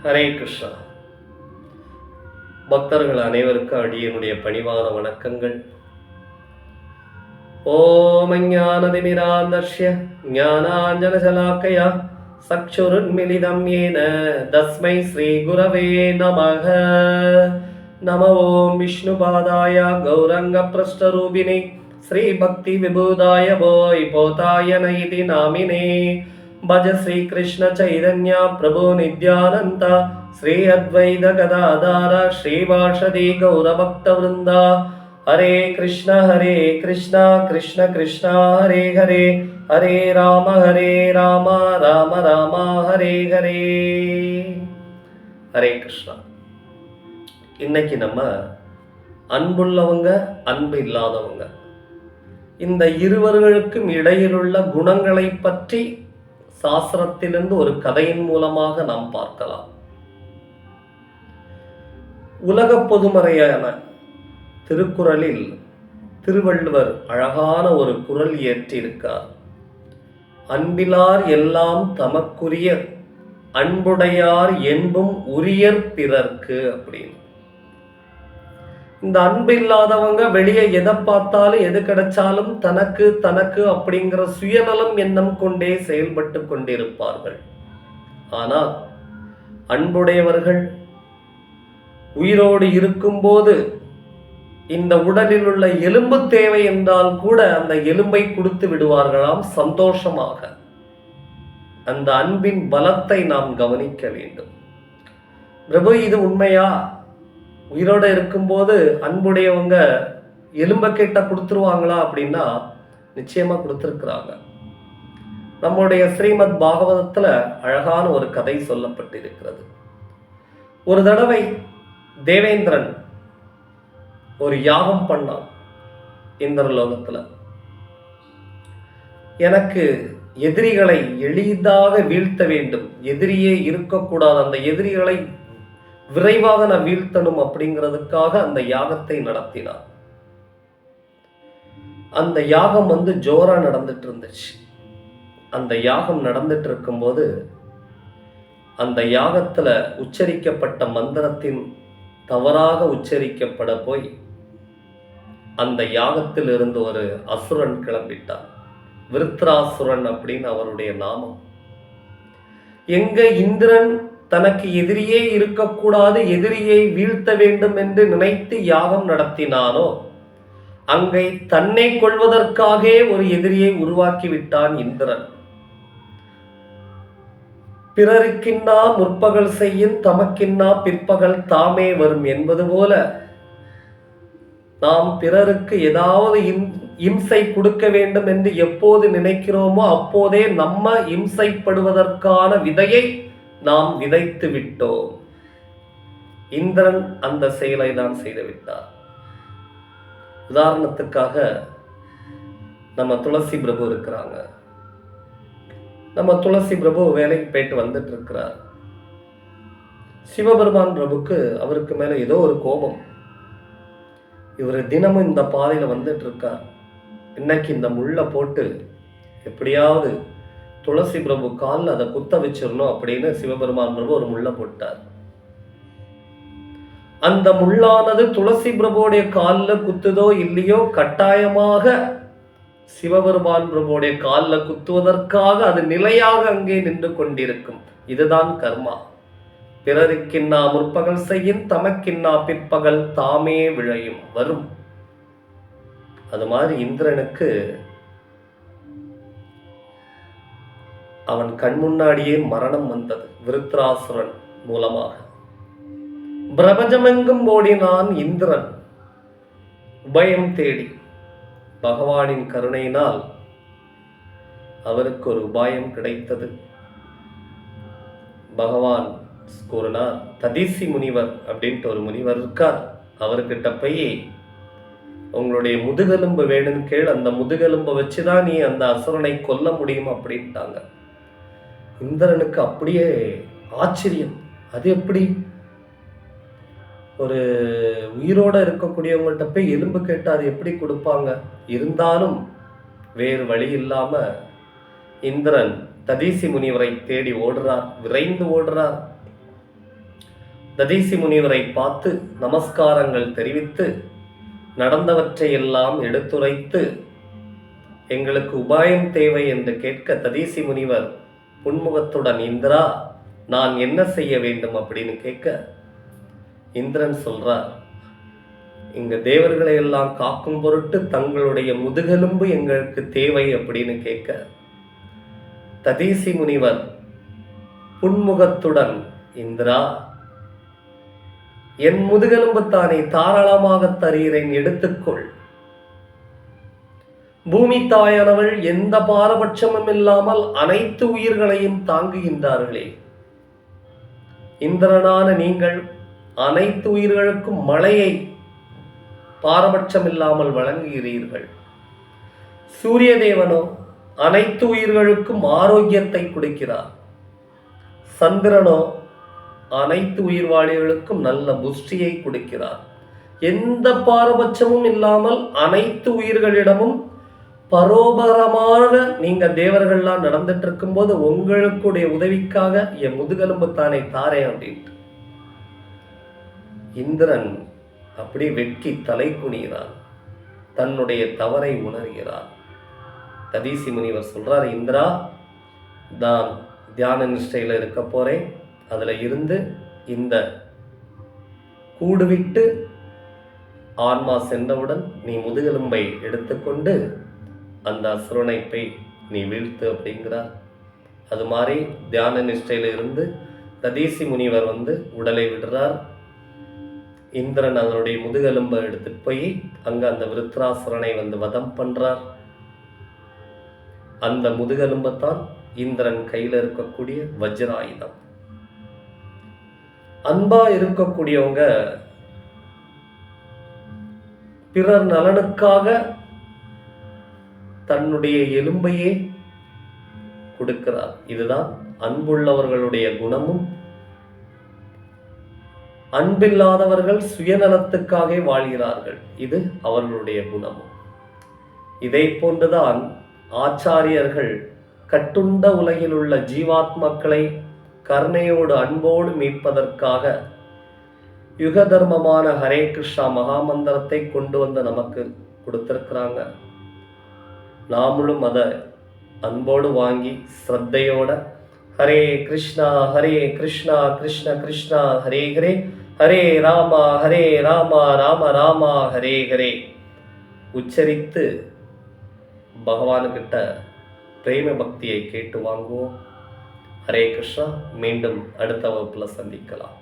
ஹரே கிருஷ்ணா. பக்தர்கள் அனைவருக்கும் அடியனுடைய பணிவான வணக்கங்கள். ஓம் ஞானதிமிராந்தர்ஷ்ய ஞானாஞ்சனசலாக்கயா சக்ஷுருன்மிலிதம் ஏன தஸ்மை ஸ்ரீ குரவே நமக. நம ஓம் விஷ்ணுபாதாய கௌரங்க பிரஷ்டரூபிணி ஸ்ரீ பக்தி விபூதாய போய் போதாய நைதி நாமினே. भज श्री कृष्ण चैतन्य प्रभु नित्यानंद श्री अद्वैत गदाधर श्रीवासदि गौरभक्त वृंदा. हरे कृष्ण कृष्ण कृष्ण हरे हरे हरे राम राम राम हरे हरे. हरे कृष्णा. இன்னைக்கு நம்ம அன்புள்ளவங்க அன்பு இல்லாதவங்க இந்த இருவர்களுக்கும் இடையிலுள்ள குணங்களை பற்றி சாஸ்திரத்திலிருந்து ஒரு கதையின் மூலமாக நாம் பார்க்கலாம். உலக பொதுமறையான திருக்குறளில் திருவள்ளுவர் அழகான ஒரு குறள் இயற்றியிருக்கார். அன்பிலார் எல்லாம் தமக்குரிய அன்புடையார் என்பும் உரியர் பிறர்க்கு அப்படின்னு. இந்த அன்பு இல்லாதவங்க வெளியே எதை பார்த்தாலும் எது கிடைச்சாலும் தனக்கு தனக்கு அப்படிங்கிற சுயநலம் எண்ணம் கொண்டே செயல்பட்டு கொண்டிருப்பார்கள். ஆனால் அன்புடையவர்கள் உயிரோடு இருக்கும்போது இந்த உடலில் உள்ள எலும்பு தேவை என்றால் கூட அந்த எலும்பை கொடுத்து விடுவார்களாம் சந்தோஷமாக. அந்த அன்பின் பலத்தை நாம் கவனிக்க வேண்டும். பிரபு, இது உண்மையா? உயிரோடு இருக்கும்போது அன்புடையவங்க எலும்ப கேட்டா கொடுத்துருவாங்களா அப்படின்னா நிச்சயமா கொடுத்துருக்குறாங்க. நம்முடைய ஸ்ரீமத் பாகவதத்துல அழகான ஒரு கதை சொல்லப்பட்டிருக்கிறது. ஒரு தடவை தேவேந்திரன் ஒரு யாகம் பண்ணான் இந்திரலோகத்துல. எனக்கு எதிரிகளை எளிதாக வீழ்த்த வேண்டும், எதிரியே இருக்கக்கூடாது, அந்த எதிரிகளை விரைவாக நான் வீழ்த்தணும் அப்படிங்கிறதுக்காக அந்த யாகத்தை நடத்தினார். அந்த யாகம் ஜோரா நடந்துட்டு இருந்துச்சு. அந்த யாகம் நடந்துட்டு இருக்கும்போது அந்த யாகத்துல உச்சரிக்கப்பட்ட மந்திரத்தின் தவறாக உச்சரிக்கப்பட போய் அந்த யாகத்தில் இருந்து ஒரு அசுரன் கிளம்பிட்டார். விருத்ராசுரன் அப்படின்னு அவருடைய நாமம். எங்க இந்திரன் தனக்கு எதிரியே இருக்கக்கூடாது, எதிரியை வீழ்த்த வேண்டும் என்று நினைத்து யாகம் நடத்தினானோ அங்கே தன்னை கொள்வதற்காக ஒரு எதிரியை உருவாக்கி விட்டான் இந்திரன். பிறருக்கின்னா முற்பகல் செய்யும் தமக்கின்னா பிற்பகல் தாமே வரும் என்பது போல நாம் பிறருக்கு ஏதாவது இம்சை கொடுக்க வேண்டும் என்று எப்போது நினைக்கிறோமோ அப்போதே நம்ம இம்சைப்படுவதற்கான விதையை நாம் விதைத்து விட்டோம். இந்திரன் அந்த செயலை தான் செய்து விட்டார். உதாரணத்துக்காக நம்ம துளசி பிரபு இருக்கிறாங்க. நம்ம துளசி பிரபு வேலைக்கு போயிட்டு வந்துட்டு இருக்கிறார். சிவபெருமான் பிரபுக்கு அவருக்கு மேல ஏதோ ஒரு கோபம். இவர் தினமும் இந்த பாதையில வந்துட்டு இருக்கார். இன்னைக்கு இந்த முள்ள போட்டு எப்படியாவது துளசி பிரபு காலில் அதை குத்த வச்சிடணும் அப்படின்னு சிவபெருமான் பிரபு ஒரு முள்ள போட்டார். அந்த முள்ளானது துளசி பிரபுடைய காலில் குத்துதோ இல்லையோ கட்டாயமாக சிவபெருமான் பிரபுடைய காலில் குத்துவதற்காக அது நிலையாக அங்கே நின்று கொண்டிருக்கும். இதுதான் கர்மா. பிறருக்கின்னா முற்பகல் செய்யும் தமக்கின்னா பிற்பகல் தாமே விளையும் வரும். அது மாதிரி இந்திரனுக்கு அவன் கண் முன்னாடியே மரணம் வந்தது விருத்ராசுரன் மூலமாக. பிரபஞ்சமெங்கும் ஓடினான் இந்திரன் உபயம் தேடி. பகவானின் கருணையினால் அவருக்கு ஒரு உபாயம் கிடைத்தது. பகவான் கூறினார், ததீசி முனிவர் அப்படின்ட்டு ஒரு முனிவர் இருக்கார், அவர்கிட்ட போய் உங்களுடைய முதுகெலும்பு வேணும்னு கேள், அந்த முதுகெலும்பை வச்சுதான் நீ அந்த அசுரனை கொல்ல முடியும் அப்படின்ட்டாங்க. இந்திரனுக்கு அப்படியே ஆச்சரியம். அது எப்படி? ஒரு உயிரோட இருக்கக்கூடியவங்கள்ட்ட போய் எலும்பு கேட்டு அது எப்படி கொடுப்பாங்க? இருந்தாலும் வேறு வழி இல்லாம இந்திரன் ததீசி முனிவரை தேடி ஓடுறார், விரைந்து ஓடுறார். ததீசி முனிவரை பார்த்து நமஸ்காரங்கள் தெரிவித்து நடந்தவற்றையெல்லாம் எடுத்துரைத்து எங்களுக்கு உபாயம் தேவை என்று கேட்க ததீசி முனிவர் புன்முகத்துடன், இந்திரா நான் என்ன செய்ய வேண்டும் அப்படின்னு கேட்க, இந்திரன் சொல்றார், இங்க தேவர்களை எல்லாம் காக்கும் பொருட்டு தங்களுடைய முதுகெலும்பு எங்களுக்கு தேவை அப்படின்னு கேட்க, ததீசி முனிவர் புன்முகத்துடன், இந்திரா என் முதுகெலும்பு தானே தாராளமாக தருகிறேன், எடுத்துக்கொள். பூமி தாயானவள் எந்த பாரபட்சமும் இல்லாமல் அனைத்து உயிர்களையும் தாங்குகின்றார்களே, இந்திரனான நீங்கள் அனைத்து உயிர்களுக்கும் மழையை பாரபட்சம் இல்லாமல் வழங்குகிறீர்கள். சூரிய தேவனோ அனைத்து உயிர்களுக்கும் ஆரோக்கியத்தை கொடுக்கிறார். சந்திரனோ அனைத்து உயிர்வாழிகளுக்கும் நல்ல புஷ்டியை கொடுக்கிறார். எந்த பாரபட்சமும் இல்லாமல் அனைத்து உயிர்களிடமும் பரோபரமாக நீங்க தேவர்கள்லாம் நடந்துட்டு இருக்கும் போது உங்களுடைய உதவிக்காக என் முதுகெலும்பு தானே தாரேன் அப்படின்ட்டு இந்திரன் அப்படி வெட்கி தலை குனிகிறார். தன்னுடைய தவறை உணர்கிறார். ததீசி முனிவர் சொல்றார், இந்திரா நான் தியான நிஷ்டையில் இருக்க போறேன், அதுல இருந்து இந்த கூடு விட்டு ஆன்மா சென்றவுடன் நீ முதுகெலும்பை எடுத்துக்கொண்டு அந்த அசுரனை போய் நீ வீழ்த்து அப்படிங்கிறார். அது மாதிரி தியான நிஷ்டையில இருந்து ததீசி முனிவர் உடலை விடுறார். இந்திரன் அதனுடைய முதுகெலும்பை எடுத்துட்டு போய் அங்க அந்த விருத்ராசுரனை வதம் பண்றார். அந்த முதுகெலும்பைத்தான் இந்திரன் கையில இருக்கக்கூடிய வஜ்ராயுதம். அன்பா இருக்கக்கூடியவங்க பிறர் நலனுக்காக தன்னுடைய எலும்பையே கொடுக்கிறார். இதுதான் அன்புள்ளவர்களுடைய குணமும். அன்பில்லாதவர்கள் சுயநலத்துக்காக வாழ்கிறார்கள். இது அவர்களுடைய குணமும். இதை போன்றுதான் ஆச்சாரியர்கள் கட்டுண்ட உலகில் உள்ள ஜீவாத்மக்களை கருணையோடு அன்போடு மீட்பதற்காக யுக தர்மமான ஹரே கிருஷ்ணா மகாமந்திரத்தை கொண்டு நமக்கு கொடுத்திருக்கிறாங்க. நாமளும் அதை அன்போடு வாங்கி ஸ்ரத்தையோட ஹரே கிருஷ்ணா கிருஷ்ண கிருஷ்ணா ஹரே ஹரே, ஹரே ராமா ராம ராமா ஹரே ஹரே உச்சரித்து பகவானுக்கிட்ட பிரேம பக்தியை கேட்டு வாங்குவோம். ஹரே கிருஷ்ணா. மீண்டும் அடுத்த வகுப்புல சந்திக்கலாம்.